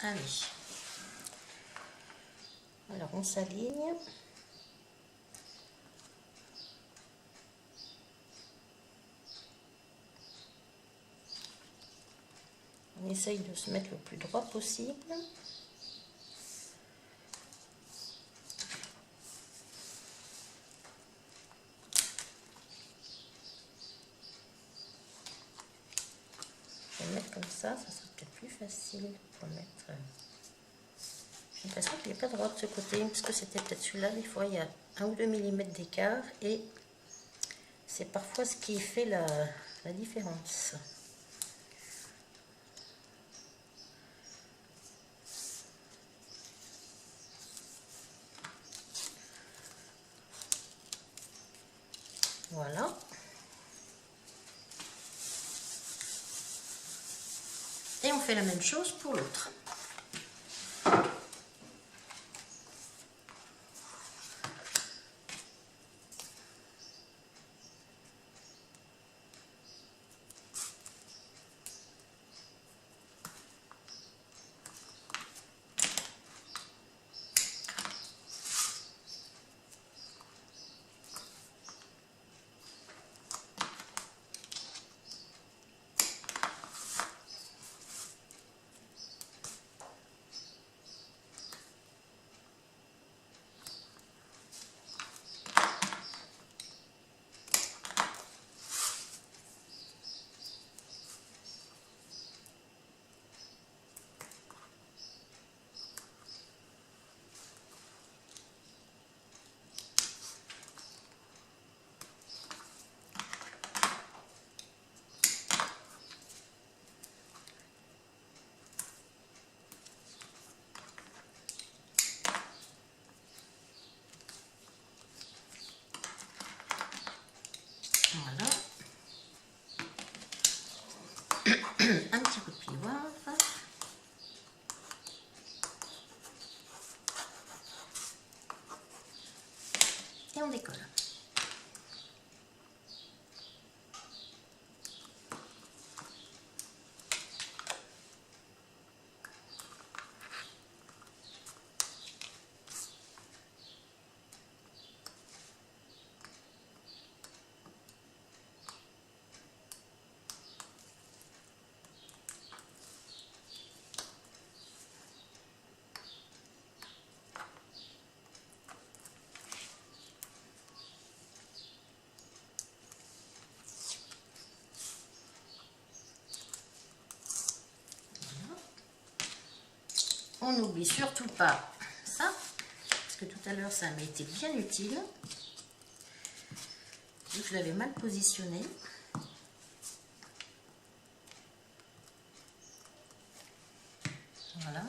Allez. Alors on s'aligne. On essaye de se mettre le plus droit possible. Je vais le mettre comme ça sera peut-être plus facile pour mettre. J'ai l'impression qu'il n'est pas droit de ce côté, parce que c'était peut-être celui-là, des fois il y a 1 ou 2 mm d'écart, et c'est parfois ce qui fait la différence. Voilà. Et on fait la même chose pour l'autre. Voilà. Un petit coup de pivoire. Et on décolle. On n'oublie surtout pas ça, parce que tout à l'heure ça m'a été bien utile. Vu que je l'avais mal positionné. Voilà.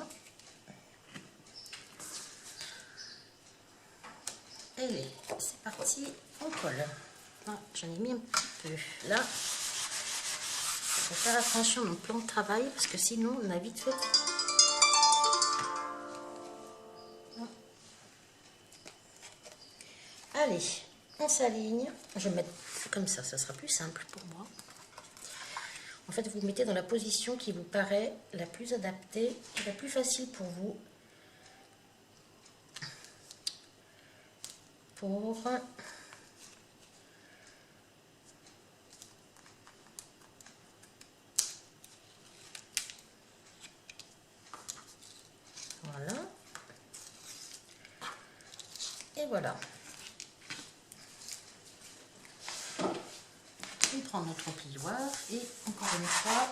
Et c'est parti, on colle. Ah, j'en ai mis un petit peu. Là, il faut faire attention à mon plan de travail, parce que sinon on a vite fait. Allez, on s'aligne. Je vais mettre comme ça sera plus simple pour moi. En fait, vous vous mettez dans la position qui vous paraît la plus adaptée et la plus facile pour vous. Voilà. Et voilà. On prend notre plioir et encore une fois,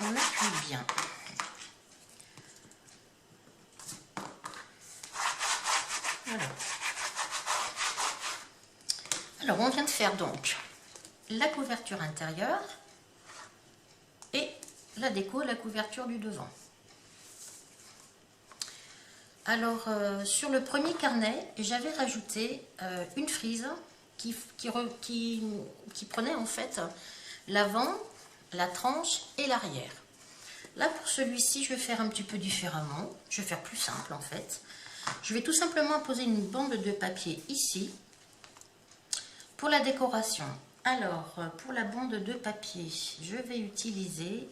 on appuie bien. Voilà. Alors, on vient de faire donc la couverture intérieure et la déco, la couverture du devant. Alors, sur le premier carnet, j'avais rajouté une frise qui prenait en fait l'avant, la tranche et l'arrière. Là, pour celui-ci, je vais faire un petit peu différemment. Je vais faire plus simple en fait. Je vais tout simplement poser une bande de papier ici pour la décoration. Alors, pour la bande de papier, je vais utiliser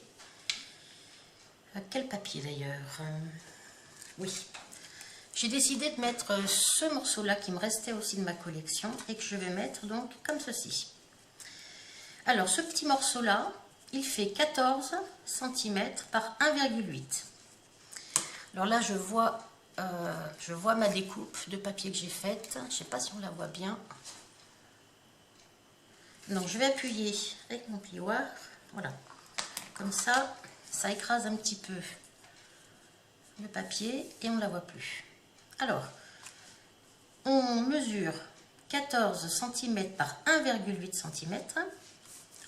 Quel papier d'ailleurs? Oui. J'ai décidé de mettre ce morceau-là qui me restait aussi de ma collection et que je vais mettre donc comme ceci. Alors, ce petit morceau-là, il fait 14 cm par 1,8. Alors là, je vois ma découpe de papier que j'ai faite. Je ne sais pas si on la voit bien. Donc, je vais appuyer avec mon plioir. Voilà. Comme ça, ça écrase un petit peu le papier et on ne la voit plus. Alors, on mesure 14 cm par 1,8 cm.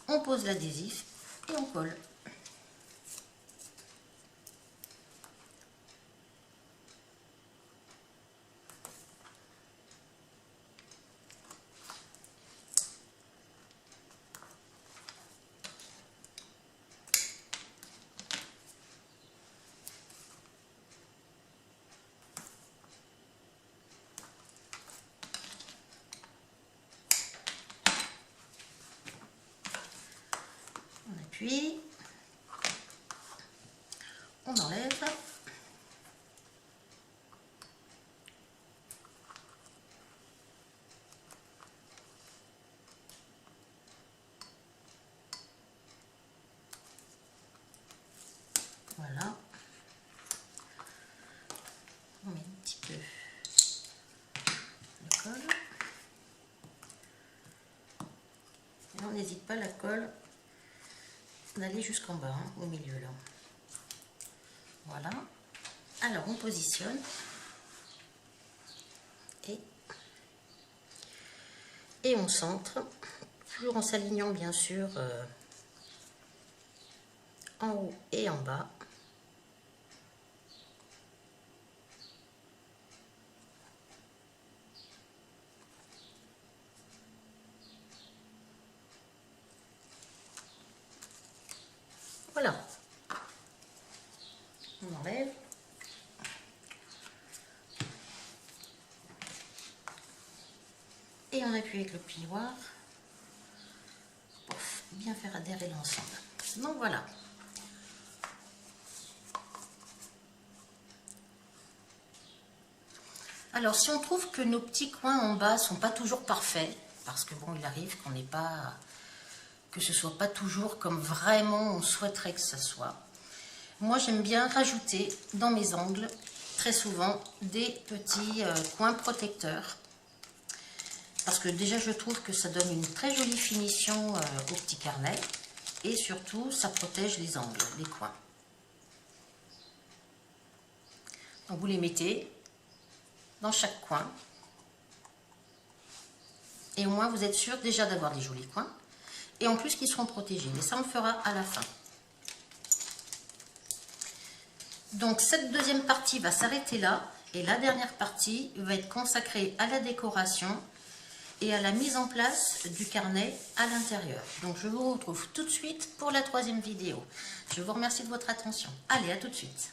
On pose l'adhésif et on colle. On appuie, on enlève. Voilà. On met un petit peu de colle. Et on n'hésite pas la colle d'aller jusqu'en bas, hein, au milieu là. Voilà. Alors on positionne et on centre, toujours en s'alignant bien sûr en haut et en bas. Voilà. On enlève. Et on appuie avec le plioir pour bien faire adhérer l'ensemble. Donc voilà. Alors si on trouve que nos petits coins en bas sont pas toujours parfaits, parce que bon, il arrive qu'on n'ait pas, que ce soit pas toujours comme vraiment on souhaiterait que ça soit. Moi j'aime bien rajouter dans mes angles très souvent des petits coins protecteurs. Parce que déjà je trouve que ça donne une très jolie finition au petit carnet. Et surtout ça protège les angles, les coins. Donc vous les mettez dans chaque coin. Et au moins vous êtes sûr déjà d'avoir des jolis coins. Et en plus qu'ils seront protégés. Mais ça on le fera à la fin. Donc cette deuxième partie va s'arrêter là. Et la dernière partie va être consacrée à la décoration et à la mise en place du carnet à l'intérieur. Donc je vous retrouve tout de suite pour la troisième vidéo. Je vous remercie de votre attention. Allez, à tout de suite.